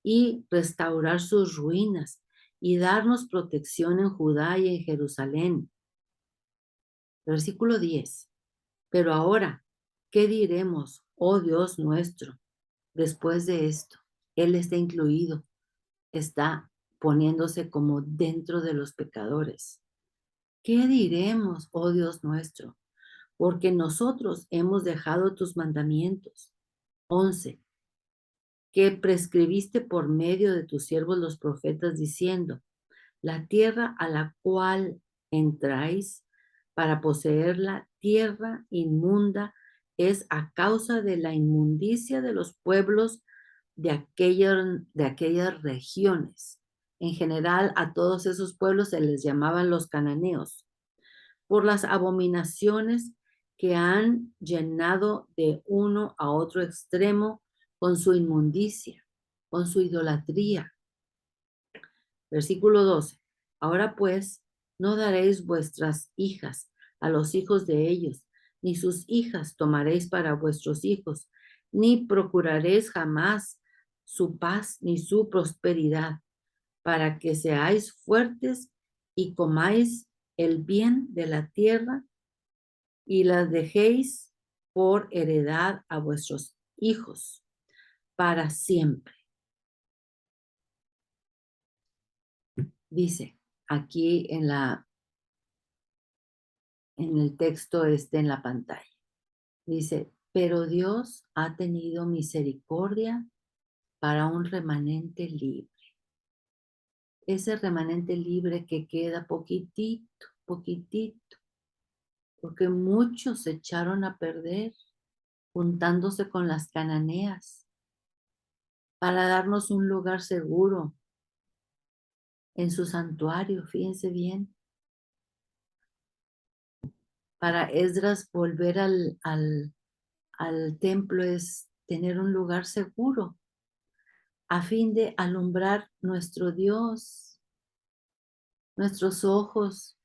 y restaurar sus ruinas y darnos protección en Judá y en Jerusalén. Versículo 10. Pero ahora, ¿qué diremos, oh Dios nuestro, después de esto? Él está incluido, está poniéndose como dentro de los pecadores. ¿Qué diremos, oh Dios nuestro? Porque nosotros hemos dejado tus mandamientos. 11. Que prescribiste por medio de tus siervos los profetas, diciendo, la tierra a la cual entráis para poseerla, tierra inmunda, es a causa de la inmundicia de los pueblos de aquellas regiones. En general, a todos esos pueblos se les llamaban los cananeos, por las abominaciones que han llenado de uno a otro extremo con su inmundicia, con su idolatría. Versículo 12. Ahora pues, no daréis vuestras hijas a los hijos de ellos, ni sus hijas tomaréis para vuestros hijos, ni procuraréis jamás su paz ni su prosperidad, para que seáis fuertes y comáis el bien de la tierra y las dejéis por heredad a vuestros hijos para siempre. Dice aquí en el texto en la pantalla. Dice, pero Dios ha tenido misericordia para un remanente libre. Ese remanente libre que queda poquitito, poquitito, porque muchos se echaron a perder juntándose con las cananeas para darnos un lugar seguro en su santuario, fíjense bien. Para Esdras volver al templo es tener un lugar seguro a fin de alumbrar nuestro Dios, nuestros ojos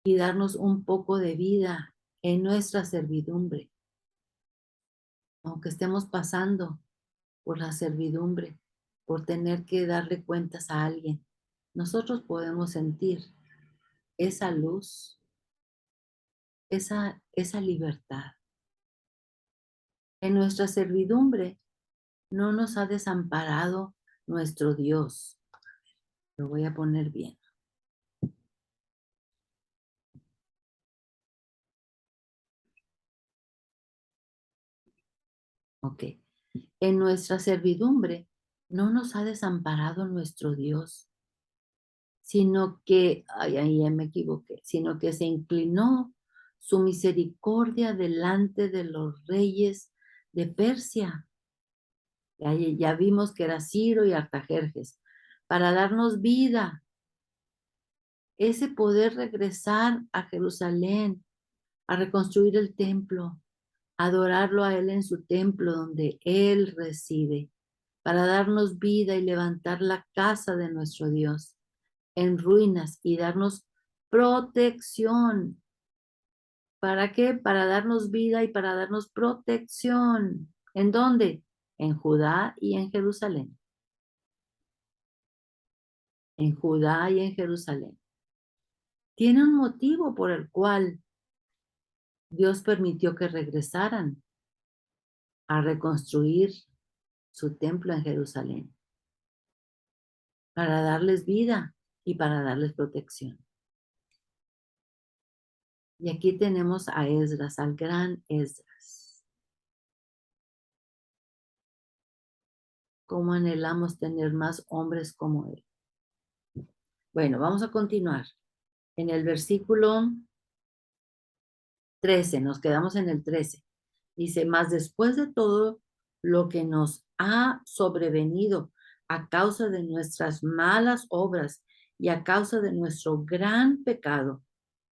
y darnos un poco de vida en nuestra servidumbre, aunque estemos pasando por la servidumbre, por tener que darle cuentas a alguien. Nosotros podemos sentir esa luz, esa libertad. En nuestra servidumbre no nos ha desamparado nuestro Dios. Lo voy a poner bien. Ok. En nuestra servidumbre no nos ha desamparado nuestro Dios, sino que, ahí ya me equivoqué, sino que se inclinó su misericordia delante de los reyes de Persia. Ya vimos que era Ciro y Artajerjes, para darnos vida, ese poder regresar a Jerusalén, a reconstruir el templo, adorarlo a Él en su templo donde Él reside, para darnos vida y levantar la casa de nuestro Dios en ruinas y darnos protección. ¿Para qué? Para darnos vida y para darnos protección. ¿En dónde? En Judá y en Jerusalén. En Judá y en Jerusalén. Tiene un motivo por el cual Dios permitió que regresaran a reconstruir su templo en Jerusalén, para darles vida y para darles protección. Y aquí tenemos a Esdras, al gran Esdras. Cómo anhelamos tener más hombres como él. Bueno, vamos a continuar. En el versículo 13, nos quedamos en el 13. Dice, mas después de todo lo que nos ha sobrevenido a causa de nuestras malas obras y a causa de nuestro gran pecado,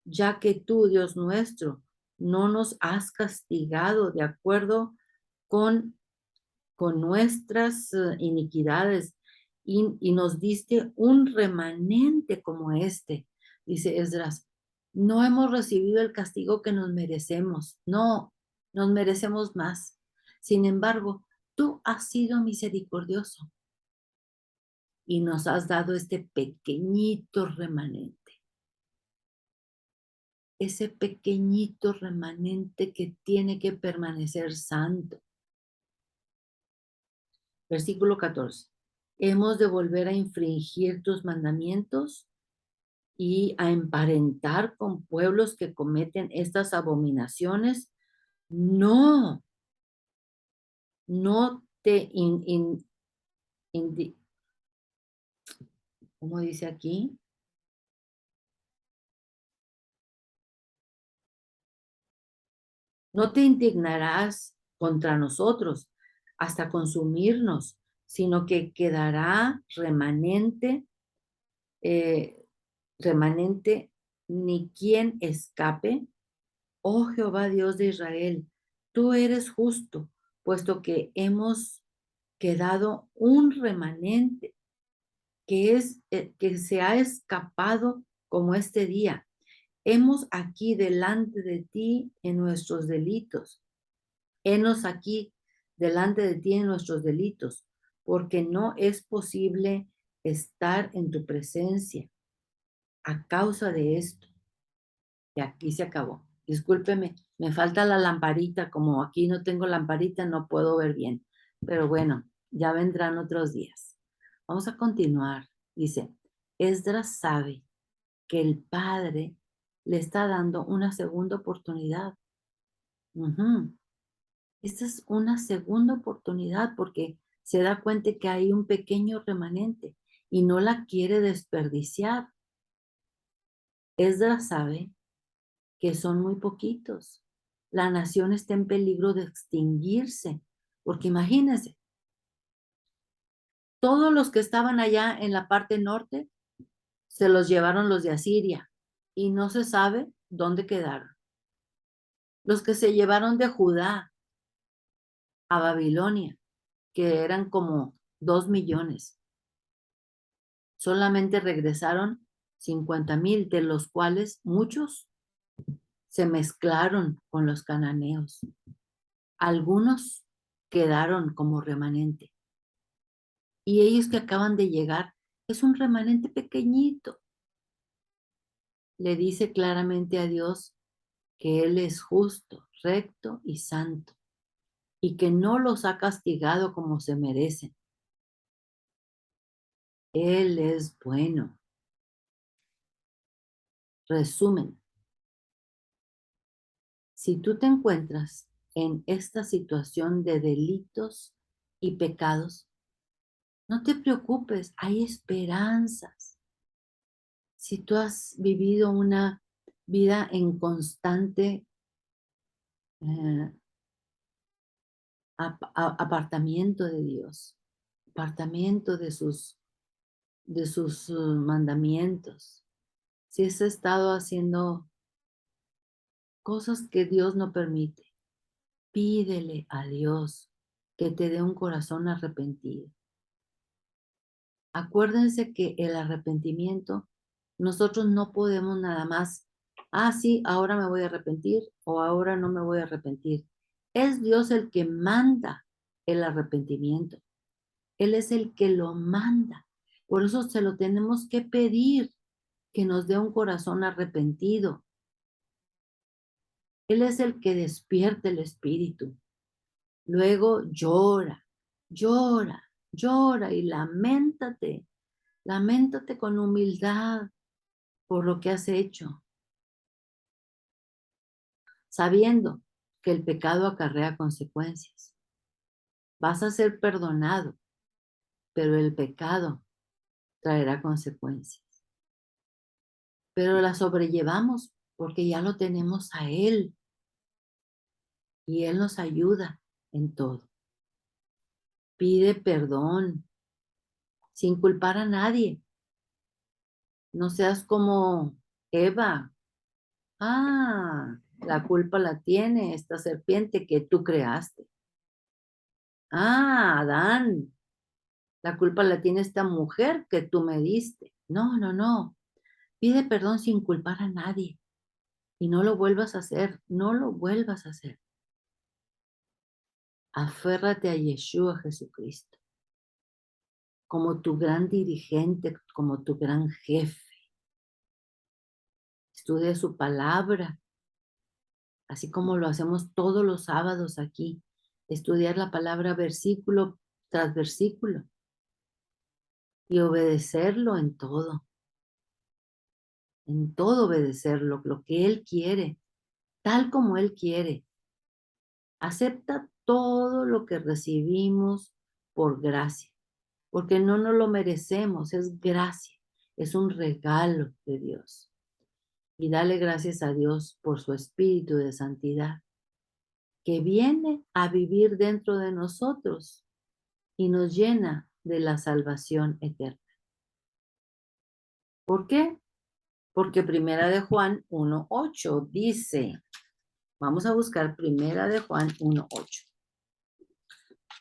ya que tú, Dios nuestro, no nos has castigado de acuerdo con, con nuestras iniquidades y nos diste un remanente como este, dice Esdras. No hemos recibido el castigo que nos merecemos, no, nos merecemos más. Sin embargo, tú has sido misericordioso y nos has dado este pequeñito remanente. Ese pequeñito remanente que tiene que permanecer santo. Versículo 14. ¿Hemos de volver a infringir tus mandamientos y a emparentar con pueblos que cometen estas abominaciones? No, no te, ¿cómo dice aquí? No te indignarás contra nosotros hasta consumirnos, sino que quedará remanente eh, remanente, ni quien escape. Oh Jehová Dios de Israel, tú eres justo, puesto que hemos quedado un remanente que se ha escapado como este día. Hemos aquí delante de ti en nuestros delitos. Henos aquí delante de ti en nuestros delitos, porque no es posible estar en tu presencia a causa de esto. Y aquí se acabó. Discúlpeme, me falta la lamparita. Como aquí no tengo lamparita, no puedo ver bien. Pero bueno, ya vendrán otros días. Vamos a continuar. Dice, Esdras sabe que el Padre le está dando una segunda oportunidad. Esta es una segunda oportunidad porque se da cuenta que hay un pequeño remanente y no la quiere desperdiciar. Esdras sabe que son muy poquitos. La nación está en peligro de extinguirse, porque imagínense, todos los que estaban allá en la parte norte se los llevaron los de Asiria y no se sabe dónde quedaron. Los que se llevaron de Judá a Babilonia, que eran como 2 millones, solamente regresaron 50,000, de los cuales muchos se mezclaron con los cananeos. Algunos quedaron como remanente. Y ellos que acaban de llegar, es un remanente pequeñito. Le dice claramente a Dios que Él es justo, recto y santo, y que no los ha castigado como se merecen. Él es bueno. Resumen, si tú te encuentras en esta situación de delitos y pecados, no te preocupes, hay esperanzas. Si tú has vivido una vida en constante eh, apartamiento de Dios, apartamiento de sus mandamientos, si has estado haciendo cosas que Dios no permite, pídele a Dios que te dé un corazón arrepentido. Acuérdense que el arrepentimiento, nosotros no podemos nada más, sí, ahora me voy a arrepentir o ahora no me voy a arrepentir. Es Dios el que manda el arrepentimiento. Él es el que lo manda. Por eso se lo tenemos que pedir, que nos dé un corazón arrepentido. Él es el que despierta el espíritu. Luego llora, llora, llora y lamentate. Lamentate con humildad por lo que has hecho, sabiendo que el pecado acarrea consecuencias. Vas a ser perdonado, pero el pecado traerá consecuencias. Pero la sobrellevamos porque ya lo tenemos a Él y Él nos ayuda en todo. Pide perdón sin culpar a nadie. No seas como Eva. La culpa la tiene esta serpiente que tú creaste. Adán, la culpa la tiene esta mujer que tú me diste. No, no, no. Pide perdón sin culpar a nadie y no lo vuelvas a hacer, no lo vuelvas a hacer. Aférrate a Yeshua Jesucristo como tu gran dirigente, como tu gran jefe. Estudia su palabra, así como lo hacemos todos los sábados aquí. Estudiar la palabra versículo tras versículo y obedecerlo en todo obedecerlo, lo que Él quiere, tal como Él quiere. Acepta todo lo que recibimos por gracia, porque no nos lo merecemos, es gracia, es un regalo de Dios. Y dale gracias a Dios por su espíritu de santidad, que viene a vivir dentro de nosotros y nos llena de la salvación eterna. ¿Por qué? Porque Primera de Juan 1:8 dice, vamos a buscar Primera de Juan 1:8.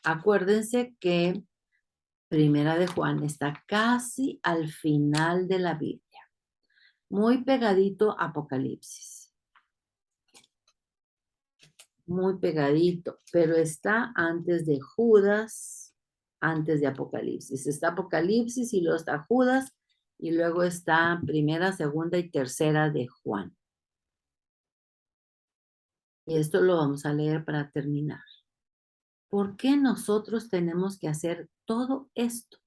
Acuérdense que Primera de Juan está casi al final de la Biblia, muy pegadito a Apocalipsis, muy pegadito, pero está antes de Judas, antes de Apocalipsis. Está Apocalipsis y luego está Judas y luego está Primera, Segunda y Tercera de Juan. Y esto lo vamos a leer para terminar. ¿Por qué nosotros tenemos que hacer todo esto?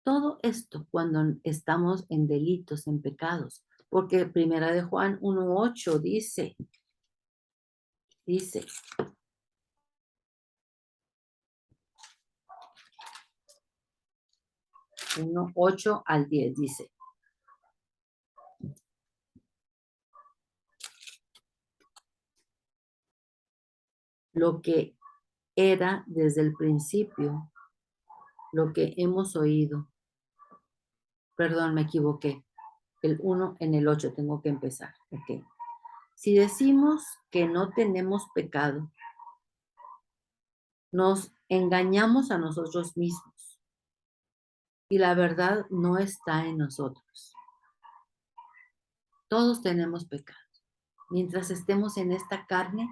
Todo esto cuando estamos en delitos, en pecados. Porque Primera de Juan 1:8 dice 1:8 al 10 dice, lo que era desde el principio, lo que hemos oído. Perdón, me equivoqué. El 1 en el 8 tengo que empezar. Okay. Si decimos que no tenemos pecado, nos engañamos a nosotros mismos y la verdad no está en nosotros. Todos tenemos pecado. Mientras estemos en esta carne,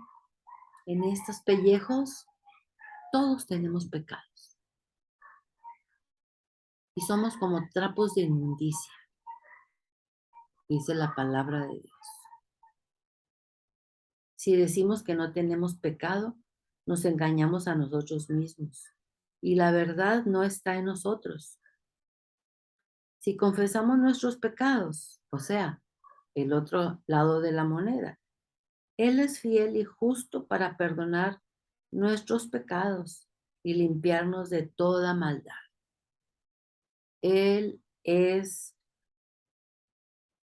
en estos pellejos, todos tenemos pecados. Y somos como trapos de inmundicia, dice la palabra de Dios. Si decimos que no tenemos pecado, nos engañamos a nosotros mismos. Y la verdad no está en nosotros. Si confesamos nuestros pecados, o sea, el otro lado de la moneda, Él es fiel y justo para perdonar nuestros pecados y limpiarnos de toda maldad. Él es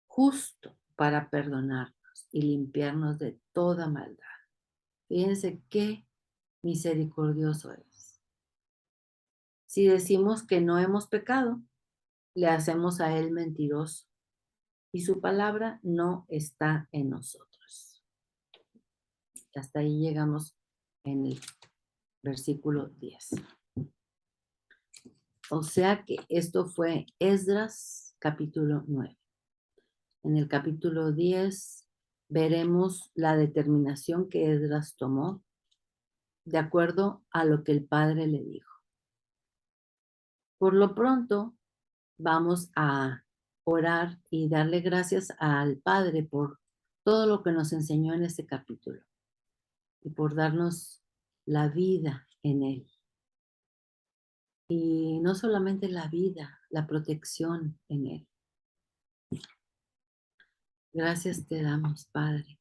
justo para perdonarnos y limpiarnos de toda maldad. Fíjense qué misericordioso es. Si decimos que no hemos pecado, le hacemos a Él mentiroso y su palabra no está en nosotros. Hasta ahí llegamos en el versículo 10. O sea que esto fue Esdras capítulo 9. En el capítulo 10 veremos la determinación que Esdras tomó de acuerdo a lo que el Padre le dijo. Por lo pronto, vamos a orar y darle gracias al Padre por todo lo que nos enseñó en este capítulo y por darnos la vida en él. Y no solamente la vida, la protección en él. Gracias te damos, Padre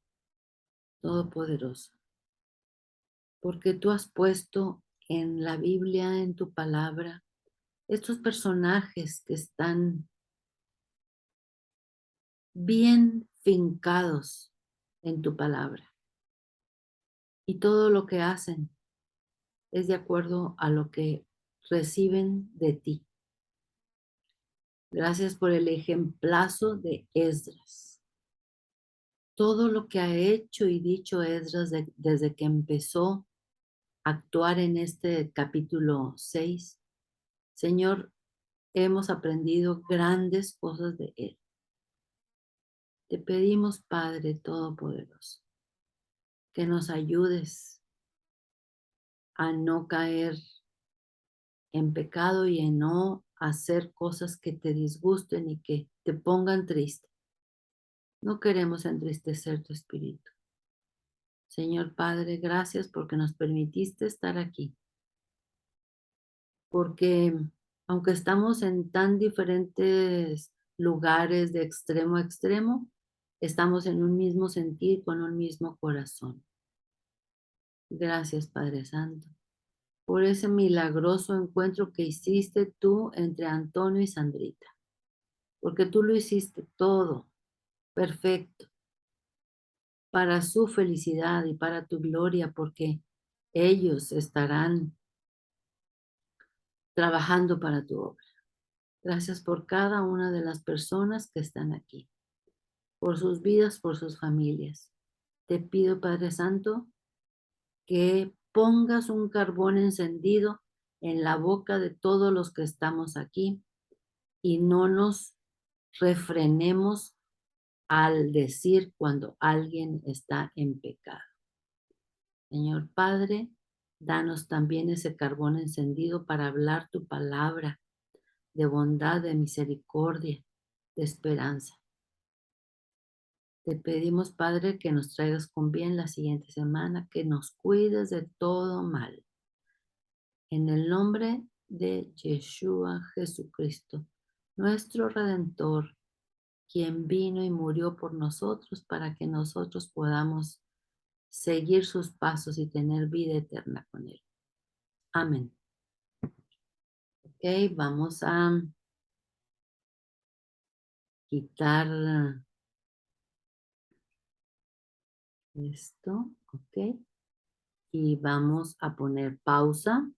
Todopoderoso, porque tú has puesto en la Biblia, en tu palabra, estos personajes que están bien fincados en tu palabra. Y todo lo que hacen es de acuerdo a lo que reciben de ti. Gracias por el ejemplazo de Esdras. Todo lo que ha hecho y dicho Esdras desde que empezó a actuar en este capítulo 6, Señor, hemos aprendido grandes cosas de él. Te pedimos, Padre Todopoderoso, que nos ayudes a no caer en pecado y en no hacer cosas que te disgusten y que te pongan triste. No queremos entristecer tu espíritu. Señor Padre, gracias porque nos permitiste estar aquí. Porque aunque estamos en tan diferentes lugares de extremo a extremo, estamos en un mismo sentir, con un mismo corazón. Gracias, Padre Santo, por ese milagroso encuentro que hiciste tú entre Antonio y Sandrita, porque tú lo hiciste todo perfecto para su felicidad y para tu gloria, porque ellos estarán trabajando para tu obra. Gracias por cada una de las personas que están aquí, por sus vidas, por sus familias. Te pido, Padre Santo, que pongas un carbón encendido en la boca de todos los que estamos aquí y no nos refrenemos al decir cuando alguien está en pecado. Señor Padre, danos también ese carbón encendido para hablar tu palabra de bondad, de misericordia, de esperanza. Te pedimos, Padre, que nos traigas con bien la siguiente semana, que nos cuides de todo mal. En el nombre de Yeshua Jesucristo, nuestro Redentor, quien vino y murió por nosotros para que nosotros podamos seguir sus pasos y tener vida eterna con Él. Amén. Ok, vamos a quitar esto, ok, y vamos a poner pausa.